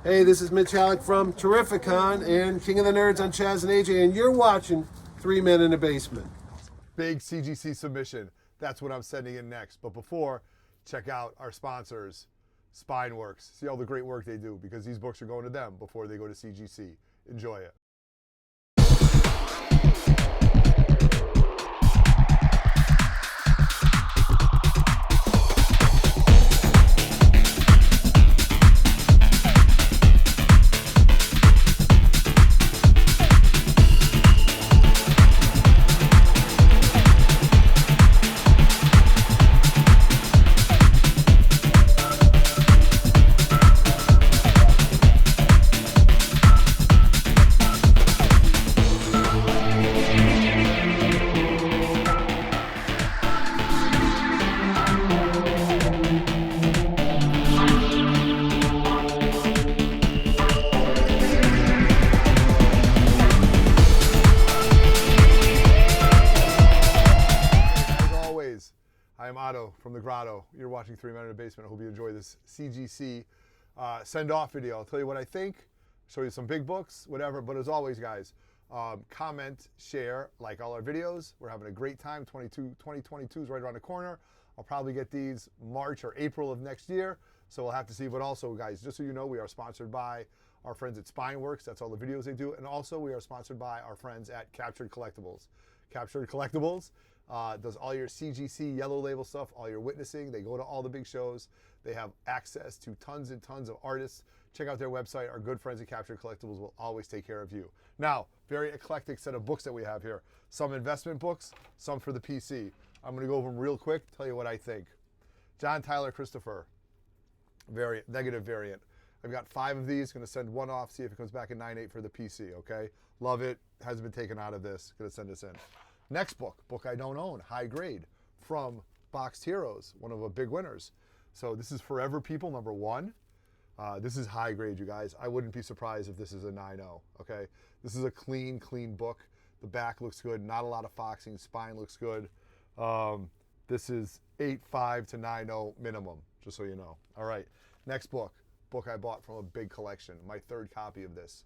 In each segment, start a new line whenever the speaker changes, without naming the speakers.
Hey, this is Mitch Halleck from Terrificon and King of the Nerds on Chaz and AJ, and you're watching Three Men in a Basement.
Big CGC submission. That's what I'm sending in next. But before, check out our sponsors, Spinworks. See all the great work they do because these books are going to them before they go to CGC. Enjoy it. I am Otto from the Grotto. You're watching 3 Men in a Basement. I hope you enjoy this CGC send-off video. I'll tell you what I think, show you some big books, whatever. But as always, guys, comment, share, like all our videos. We're having a great time. 2022 is right around the corner. I'll probably get these March or April of next year, so we'll have to see. But also, guys, just so you know, we are sponsored by our friends at Spinworks. That's all the videos they do. And also, we are sponsored by our friends at Captured Collectibles. Captured Collectibles does all your CGC yellow label stuff, all your witnessing. They go to all the big shows. They have access to tons and tons of artists. Check out their website. Our good friends at Captured Collectibles will always take care of you. Now, very eclectic set of books that we have here. Some investment books, some for the PC. I'm going to go over them real quick, tell you what I think. John Tyler Christopher, variant, negative variant. I've got 5 of these. Going to send one off, see if it comes back in 9.8 for the PC, okay? Love it. Hasn't been taken out of this. Going to send this in. Next book I don't own, High Grade, from Boxed Heroes, one of the big winners. So this is Forever People, #1. This is high grade, you guys. I wouldn't be surprised if this is a 9.0, okay? This is a clean book. The back looks good, not a lot of foxing, spine looks good. This is 8.5 to 9.0 minimum, just so you know. All right, next book I bought from a big collection, my 3rd copy of this.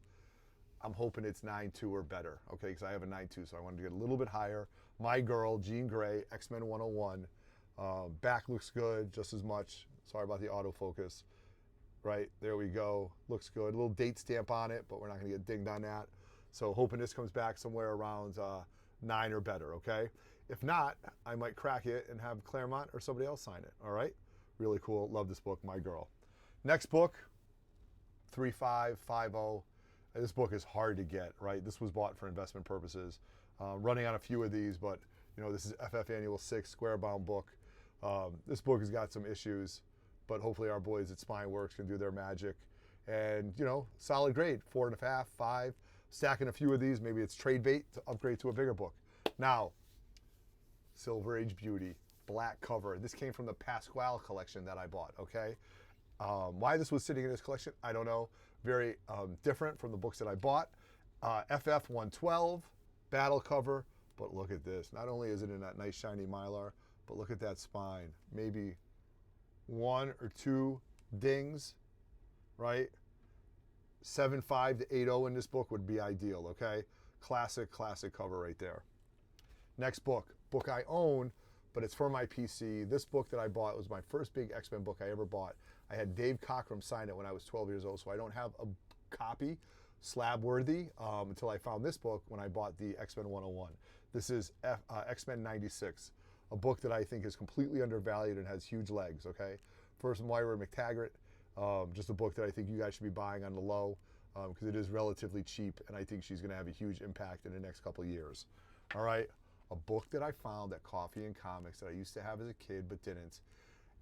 I'm hoping it's 9.2 or better, okay, because I have a 9.2, so I wanted to get a little bit higher. My Girl, Jean Grey, X-Men 101. Back looks good, just as much. Sorry about the autofocus. Right, there we go. Looks good. A little date stamp on it, but we're not going to get dinged on that. So hoping this comes back somewhere around 9 or better, okay? If not, I might crack it and have Claremont or somebody else sign it, all right? Really cool. Love this book, My Girl. Next book, 3.550. This book is hard to get, right? This was bought for investment purposes. Running on a few of these, but you know, this is FF Annual 6, square-bound book. This book has got some issues, but hopefully our boys at Spinworks can do their magic. And you know, solid grade, 4.5, 5. Stacking a few of these, maybe it's trade bait to upgrade to a bigger book. Now, Silver Age Beauty, black cover. This came from the Pasquale collection that I bought, okay? Why this was sitting in this collection, I don't know. Very different from the books that I bought. FF 112, battle cover, but look at this. Not only is it in that nice shiny Mylar, but look at that spine. Maybe 1 or 2 dings, right? 7.5 to 8.0 in this book would be ideal, okay? Classic cover right there. Next book I own, but it's for my PC. This book that I bought was my first big X-Men book I ever bought. I had Dave Cockrum sign it when I was 12 years old, so I don't have a copy slab worthy until I found this book when I bought the X-Men 101. This is X-Men 96, a book that I think is completely undervalued and has huge legs, okay? First, Myrrh Mctaggart, just a book that I think you guys should be buying on the low because it is relatively cheap, and I think she's going to have a huge impact in the next couple of years. All right, a book that I found at Coffee and Comics that I used to have as a kid but didn't.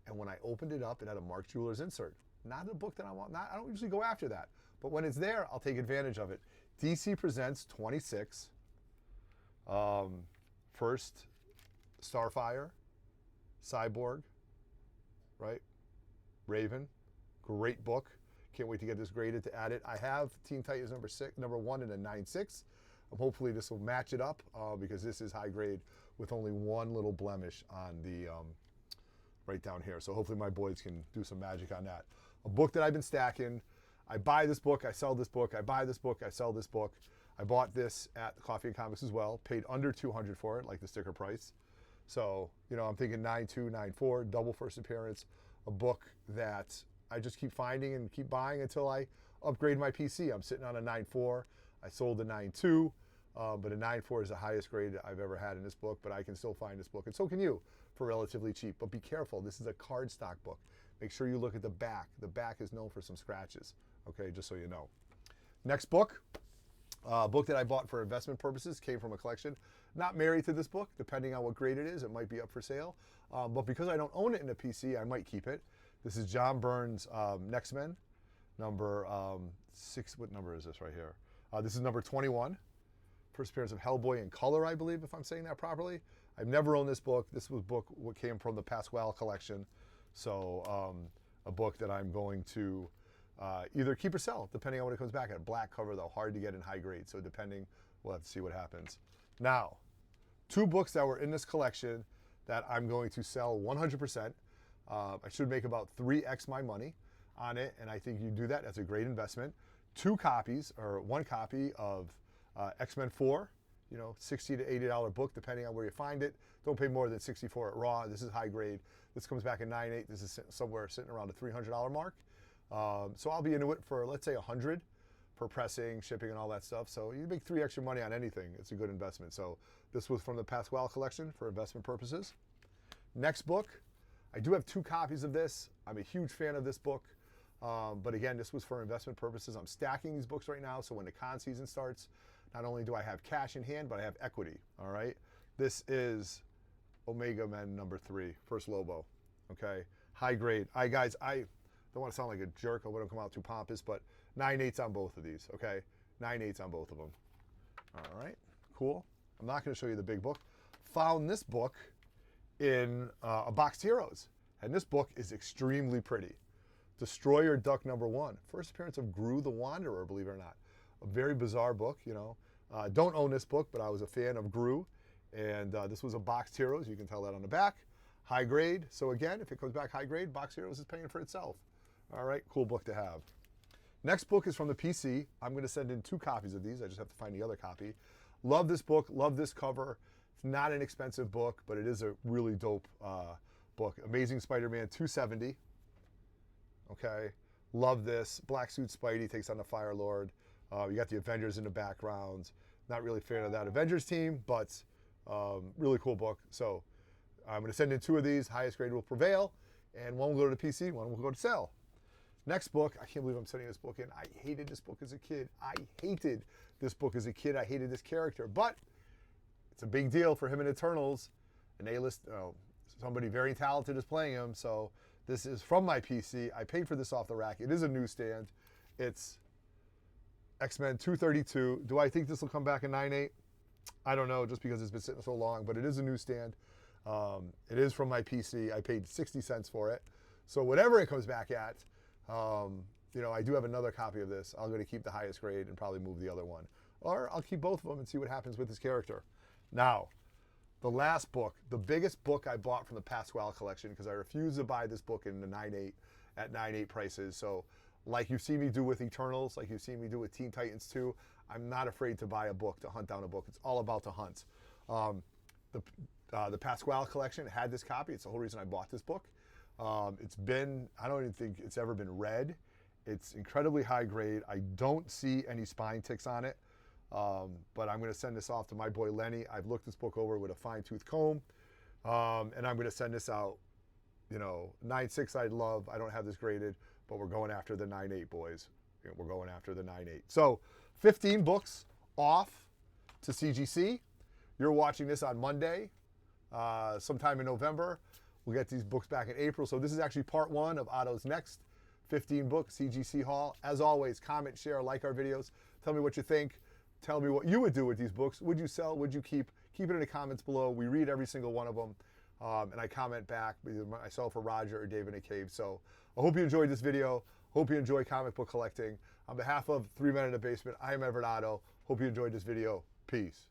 And when I opened it up, it had a Mark Jewelers insert. Not a book that I want. I don't usually go after that. But when it's there, I'll take advantage of it. DC Presents 26. First, Starfire, Cyborg, right? Raven. Great book. Can't wait to get this graded to add it. I have Teen Titans number 1 in a 9.6. Hopefully this will match it up because this is high grade with only one little blemish on the right down here. So hopefully my boys can do some magic on that. A book that I've been stacking. I buy this book, I sell this book, I buy this book, I sell this book. I bought this at Coffee and Comics as well, paid under $200 for it, like the sticker price. So, you know, I'm thinking 9.2, 9.4, double first appearance, a book that I just keep finding and keep buying until I upgrade my PC. I'm sitting on a 9.4. I sold a 9.2, but a 9.4 is the highest grade I've ever had in this book, but I can still find this book, and so can you, for relatively cheap. But be careful, this is a cardstock book. Make sure you look at the back. The back is known for some scratches, okay, just so you know. Next book, a book that I bought for investment purposes, came from a collection. Not married to this book, depending on what grade it is, it might be up for sale. But because I don't own it in a PC, I might keep it. This is John Byrne's Next Men, number 6, what number is this right here? This is number 21. First appearance of Hellboy in color, I believe, if I'm saying that properly. I've never owned this book. This was a book what came from the Pasquale collection. So a book that I'm going to either keep or sell, depending on what it comes back at. Black cover, though, hard to get in high grade. So depending, we'll have to see what happens. Now, 2 books that were in this collection that I'm going to sell 100%. I should make about 3x my money on it, and I think you do that. That's a great investment. 2 copies, or 1 copy of X-Men 4, you know, $60 to $80 book, depending on where you find it. Don't pay more than $64 at Raw. This is high grade. This comes back in 9.8. This is somewhere sitting around the $300 mark. So I'll be into it for, let's say, $100 for pressing, shipping, and all that stuff. So you make 3 extra money on anything. It's a good investment. So this was from the Pasquale collection for investment purposes. Next book, I do have 2 copies of this. I'm a huge fan of this book. But again, this was for investment purposes. I'm stacking these books right now, so when the con season starts, not only do I have cash in hand, but I have equity, all right? This is Omega Men number 3, First Lobo, okay? High grade. Guys, I don't want to sound like a jerk. I wouldn't come out too pompous, but 9.8s on both of these, okay? 9.8s on both of them. All right, cool. I'm not going to show you the big book. Found this book in a Boxed Heroes, and this book is extremely pretty. Destroyer Duck number 1. First appearance of Gru the Wanderer, believe it or not. A very bizarre book, you know. Don't own this book, but I was a fan of Gru. And this was a Boxed Heroes. You can tell that on the back. High grade. So again, if it comes back high grade, Boxed Heroes is paying for itself. All right, cool book to have. Next book is from the PC. I'm going to send in 2 copies of these. I just have to find the other copy. Love this book. Love this cover. It's not an expensive book, but it is a really dope book. Amazing Spider-Man 270. Okay, love this. Black suit Spidey takes on the Fire Lord. You got the Avengers in the background. Not really a fan of that Avengers team, but really cool book. So I'm going to send in 2 of these. Highest grade will prevail, and 1 will go to the PC, 1 will go to sell. Next book, I can't believe I'm sending this book in. I hated this book as a kid. I hated this book as a kid. I hated this character, but it's a big deal for him in Eternals. An A-list, somebody very talented is playing him, so this is from my PC. I paid for this off the rack. It is a newsstand. It's X-Men 232. Do I think this will come back in 9.8? I don't know, just because it's been sitting so long, but it is a newsstand. It is from my PC. I paid 60 cents for it. So whatever it comes back at, you know, I do have another copy of this. I'm going to keep the highest grade and probably move the other one. Or I'll keep both of them and see what happens with this character. Now, the last book, the biggest book I bought from the Pasquale collection, because I refuse to buy this book in the 9.8 at 9.8 prices. So like you see me do with Eternals, like you see me do with Teen Titans 2, I'm not afraid to buy a book, to hunt down a book. It's all about the hunt. The Pasquale collection had this copy. It's the whole reason I bought this book. It's been, I don't even think it's ever been read. It's incredibly high grade. I don't see any spine ticks on it. But I'm going to send this off to my boy Lenny. I've looked this book over with a fine-tooth comb, and I'm going to send this out. You know, 9.6 I'd love. I don't have this graded, but we're going after the 9.8, boys. We're going after the 9.8. So 15 books off to CGC. You're watching this on Monday, sometime in November. We'll get these books back in April. So this is actually part 1 of Otto's next 15 book CGC haul. As always, comment, share, like our videos. Tell me what you think. Tell me what you would do with these books. Would you sell? Would you keep? Keep it in the comments below. We read every single one of them. And I comment back, either myself or Roger or Dave in a cave. So I hope you enjoyed this video. Hope you enjoy comic book collecting. On behalf of 3 Men in the Basement, I am Everett Otto. Hope you enjoyed this video. Peace.